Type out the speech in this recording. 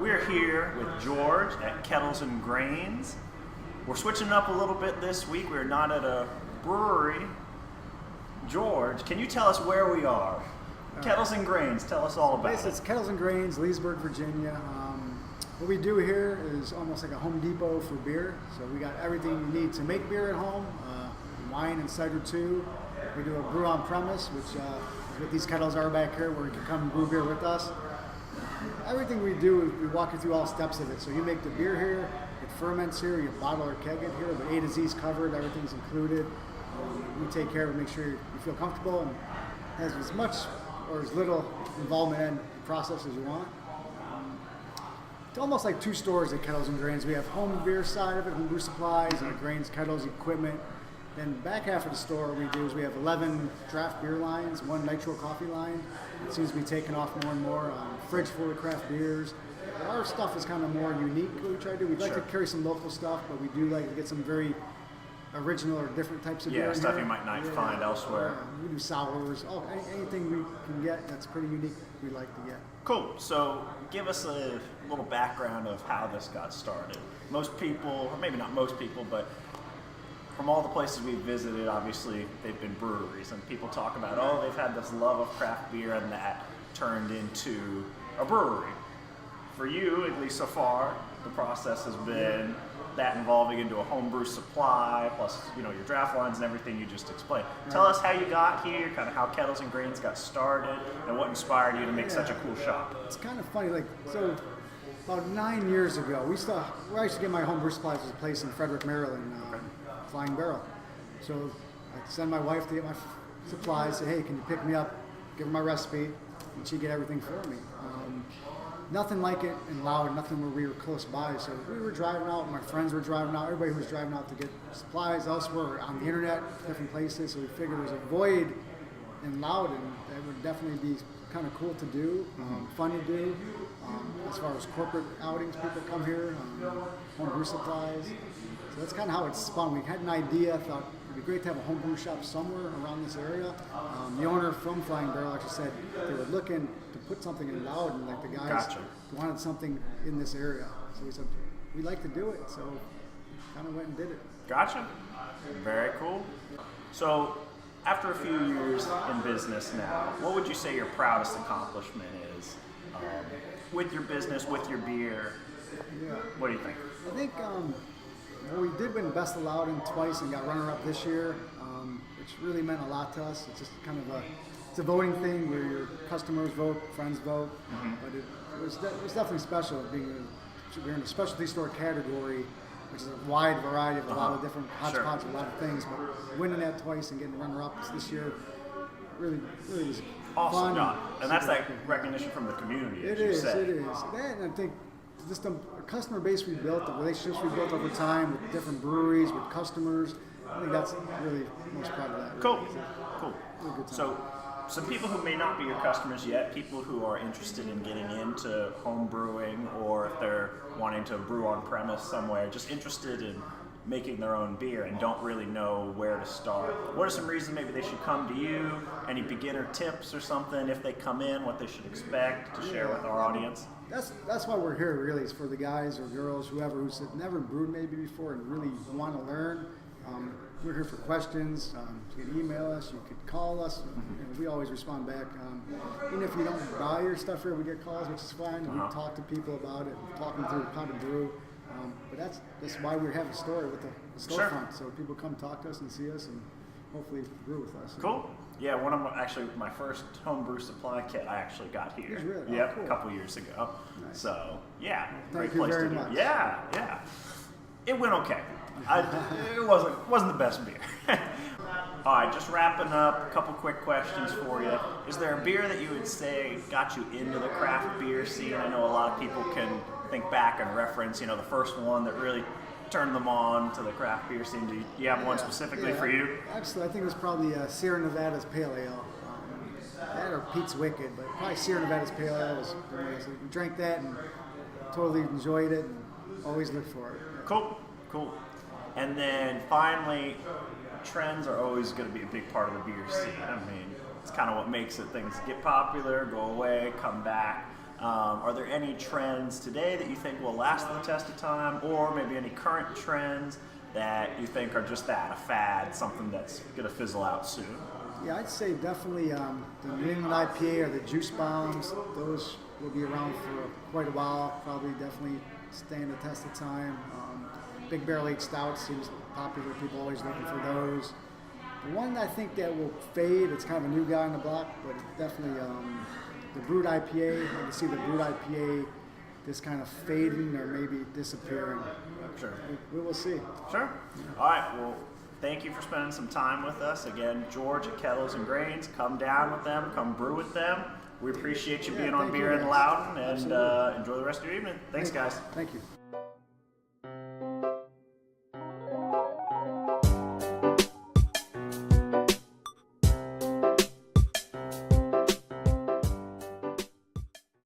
We're here with George at Kettles and Grains. We're switching up a little bit this week. We're not at a brewery. George, can you tell us where we are? Kettles and Grains, tell us all about it. It's Kettles and Grains, Leesburg, Virginia. What we do here is almost like a Home Depot for beer. So we got everything you need to make beer at home, wine and cider too. We do a brew on premise, which is what these kettles are back here, where you can come and brew beer with us. Everything we do, we walk you through all steps of it. So you make the beer here, it ferments here, you bottle or keg it here, but A to Z is covered, everything's included. We take care of it, make sure you feel comfortable and has as much or as little involvement in the process as you want. It's almost like two stores at Kettles and Grains. We have home beer side of it, home brew supplies, and grains, kettles, equipment. Then back half of the store we do is we have 11 draft beer lines, one nitro coffee line. It seems to be taking off more and more. Fridge full of craft beers. Our stuff is kind of more unique, what we try to do. We'd like to carry some local stuff, but we do like to get some very original or different types of beer. Yeah, stuff you might not find elsewhere. We do sours, anything we can get that's pretty unique we like to get. Cool. So give us a little background of how this got started. Most people, or maybe not most people, but from all the places we've visited, obviously they've been breweries, and people talk about, oh, they've had this love of craft beer, and that turned into a brewery. For you, at least so far, the process has been that involving into a homebrew supply, plus your draft lines and everything you just explained. Right. Tell us how you got here, kind of how Kettles and Grains got started, and what inspired you to make such a cool shop. It's kind of funny, so about 9 years ago, where I used to get my homebrew supplies was a place in Frederick, Maryland, Flying Barrel. So I'd send my wife to get my supplies, say, hey, can you pick me up, give her my recipe, and she'd get everything for me. Nothing like it in Loudoun, nothing where we were close by. So we were driving out, my friends were driving out, everybody was driving out to get supplies elsewhere, on the internet, different places. So we figured there was a void in Loudoun that would definitely be kind of cool to do, fun to do. As far as corporate outings, people come here, homebrew supplies. So that's kind of how it spun. We had an idea, thought it'd be great to have a homebrew shop somewhere around this area. The owner from Flying Barrel actually said they were looking to put something in Loudoun, like the guys wanted something in this area. So we said, we'd like to do it, so kind of went and did it. Gotcha. Very cool. So after a few years in business now, what would you say your proudest accomplishment is with your business, with your beer? Yeah. What do you think? I think we did win Best of Loudoun twice and got runner-up this year, which really meant a lot to us. It's just kind of it's a voting thing where your customers vote, friends vote, but it was definitely special we're in a specialty store category, which is a wide variety of a lot of different hodgepodge of a lot of things, but winning that twice and getting runner-ups this year really was awesome. fun. And that's that recognition from the community, as you said. It is. And I think just the customer base we built, the relationships we built over time with different breweries, with customers, I think that's really most proud of that. Really. Cool. Really good time. So some people who may not be your customers yet, people who are interested in getting into home brewing, or if they're wanting to brew on premise somewhere, just interested in making their own beer and don't really know where to start. What are some reasons maybe they should come to you? Any beginner tips or something if they come in, what they should expect to share with our audience? That's why we're here, really, is for the guys or girls, whoever, who's never brewed maybe before and really want to learn. We're here for questions. You can email us, you could call us. We always respond back. Even if you don't buy your stuff here, we get calls, which is fine. We talk to people about it, talk them through how to brew. But that's why we have a store with the storefront, so people come talk to us and see us and hopefully brew with us. Cool. Yeah, my first homebrew supply kit I actually got here. Really? Yep, Cool. a couple years ago. Nice. So yeah, Thank great you place very to do. much. Yeah. It went okay. It wasn't the best beer. All right, just wrapping up, a couple quick questions for you. Is there a beer that you would say got you into the craft beer scene? I know a lot of people can think back and reference, the first one that really turned them on to the craft beer scene. Do you have one specifically for you? Actually, I think it was probably Sierra Nevada's Pale Ale. That or Pete's Wicked, but probably Sierra Nevada's Pale Ale was amazing. We drank that and totally enjoyed it and always look for it. Cool. And then finally, trends are always going to be a big part of the beer scene. I mean, it's kind of what makes it. Things get popular, go away, come back. Are there any trends today that you think will last the test of time, or maybe any current trends that you think are just that, a fad, something that's going to fizzle out soon? Yeah, I'd say definitely the New England IPA or the juice bombs. Those will be around for quite a while. Probably definitely stand the test of time. Big barrel aged stout seems popular. People always looking for those. The one I think that will fade. It's kind of a new guy on the block, but definitely the brewed IPA. I can see the brewed IPA just kind of fading or maybe disappearing. Sure. We will see. Sure. All right. Well, thank you for spending some time with us. Again, George at Kettles and Grains. Come down with them. Come brew with them. We appreciate you being on Beer in Loudoun, and enjoy the rest of your evening. Thanks, guys. Thank you.